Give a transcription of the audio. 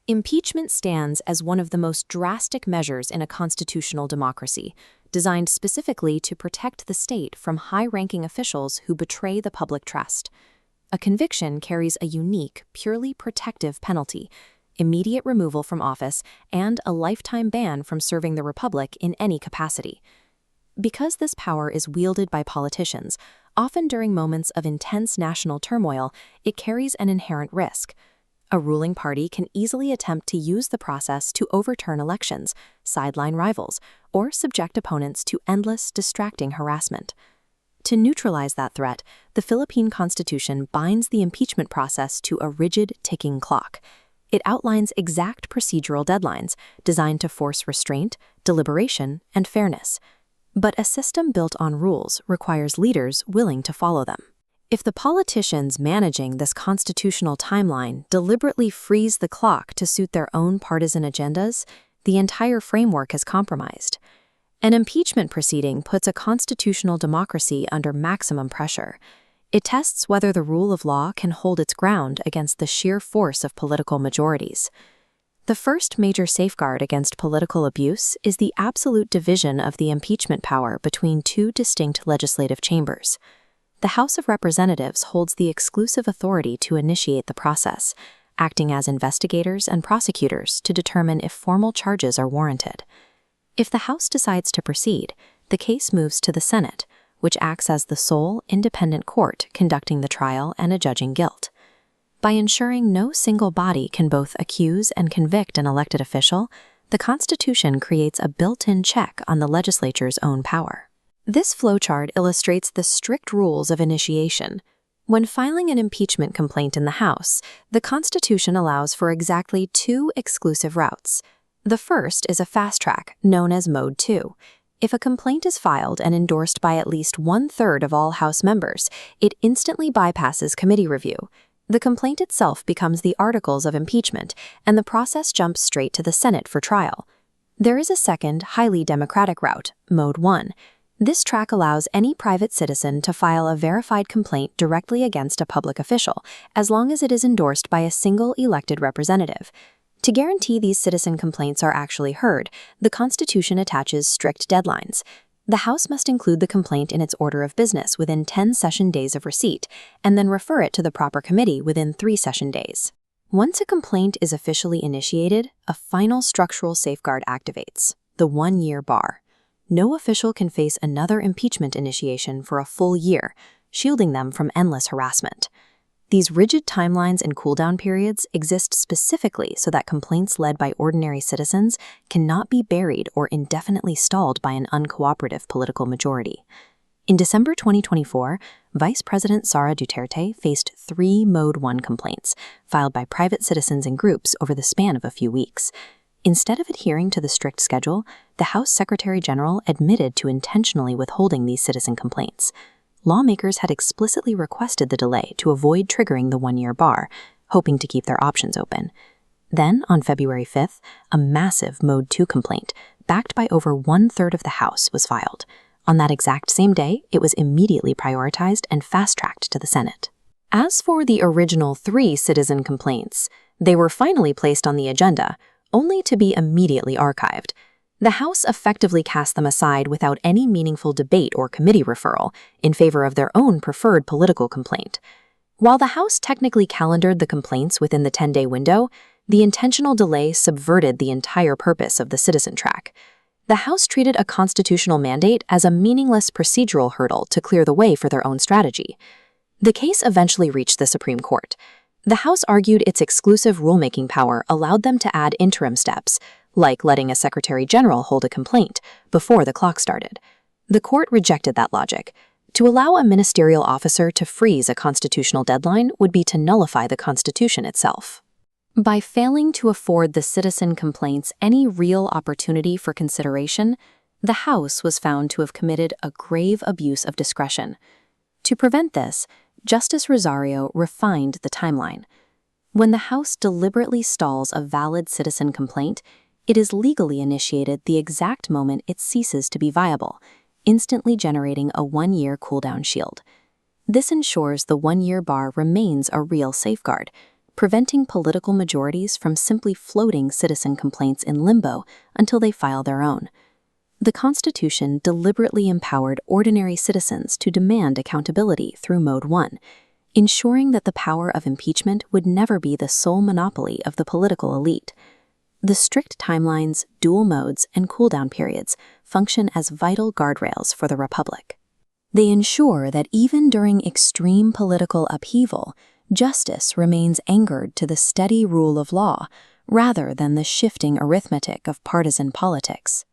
Impeachment stands as one of the most drastic measures in a constitutional democracy, designed specifically to protect the state from high-ranking officials who betray the public trust. A conviction carries a unique, purely protective penalty: immediate removal from office and a lifetime ban from serving the republic in any capacity. Because this power is wielded by politicians, often during moments of intense national turmoil, it carries an inherent risk. A ruling party can easily attempt to use the process to overturn elections, sideline rivals, or subject opponents to endless, distracting harassment. To neutralize that threat, the Philippine Constitution binds the impeachment process to a rigid, ticking clock. It outlines exact procedural deadlines designed to force restraint, deliberation, and fairness. But a system built on rules requires leaders willing to follow them. If the politicians managing this constitutional timeline deliberately freeze the clock to suit their own partisan agendas, the entire framework is compromised. An impeachment proceeding puts a constitutional democracy under maximum pressure. It tests whether the rule of law can hold its ground against the sheer force of political majorities. The first major safeguard against political abuse is the absolute division of the impeachment power between two distinct legislative chambers. The House of Representatives holds the exclusive authority to initiate the process, acting as investigators and prosecutors to determine if formal charges are warranted. If the House decides to proceed, the case moves to the Senate, which acts as the sole, independent court conducting the trial and adjudging guilt. By ensuring no single body can both accuse and convict an elected official, the Constitution creates a built-in check on the legislature's own power. This flowchart illustrates the strict rules of initiation. When filing an impeachment complaint in the House, the Constitution allows for exactly two exclusive routes. The first is a fast track, known as Mode 2. If a complaint is filed and endorsed by at least 1/3 of all House members, it instantly bypasses committee review. The complaint itself becomes the articles of impeachment, and the process jumps straight to the Senate for trial. There is a second, highly democratic route, Mode 1. This track allows any private citizen to file a verified complaint directly against a public official, as long as it is endorsed by a single elected representative. To guarantee these citizen complaints are actually heard, the Constitution attaches strict deadlines. The House must include the complaint in its order of business within 10 session days of receipt, and then refer it to the proper committee within 3 session days. Once a complaint is officially initiated, a final structural safeguard activates: the 1-year bar. No official can face another impeachment initiation for a full year, shielding them from endless harassment. These rigid timelines and cooldown periods exist specifically so that complaints led by ordinary citizens cannot be buried or indefinitely stalled by an uncooperative political majority. In December 2024, Vice President Sara Duterte faced 3 Mode 1 complaints filed by private citizens and groups over the span of a few weeks. Instead of adhering to the strict schedule, the House Secretary General admitted to intentionally withholding these citizen complaints. Lawmakers had explicitly requested the delay to avoid triggering the 1-year bar, hoping to keep their options open. Then, on February 5th, a massive Mode 2 complaint, backed by over 1/3 of the House, was filed. On that exact same day, it was immediately prioritized and fast-tracked to the Senate. As for the original 3 citizen complaints, they were finally placed on the agenda, only to be immediately archived. The House effectively cast them aside without any meaningful debate or committee referral in favor of their own preferred political complaint. While the House technically calendared the complaints within the 10-day window, the intentional delay subverted the entire purpose of the citizen track. The House treated a constitutional mandate as a meaningless procedural hurdle to clear the way for their own strategy. The case eventually reached the Supreme Court. The House argued its exclusive rulemaking power allowed them to add interim steps, like letting a Secretary General hold a complaint before the clock started. The court rejected that logic. To allow a ministerial officer to freeze a constitutional deadline would be to nullify the Constitution itself. By failing to afford the citizen complaints any real opportunity for consideration, the House was found to have committed a grave abuse of discretion. To prevent this, Justice Rosario refined the timeline. When the House deliberately stalls a valid citizen complaint, it is legally initiated the exact moment it ceases to be viable, instantly generating a 1-year cooldown shield. This ensures the 1-year bar remains a real safeguard, preventing political majorities from simply floating citizen complaints in limbo until they file their own. The Constitution deliberately empowered ordinary citizens to demand accountability through Mode 1, ensuring that the power of impeachment would never be the sole monopoly of the political elite. The strict timelines, dual modes, and cooldown periods function as vital guardrails for the Republic. They ensure that even during extreme political upheaval, justice remains anchored to the steady rule of law rather than the shifting arithmetic of partisan politics.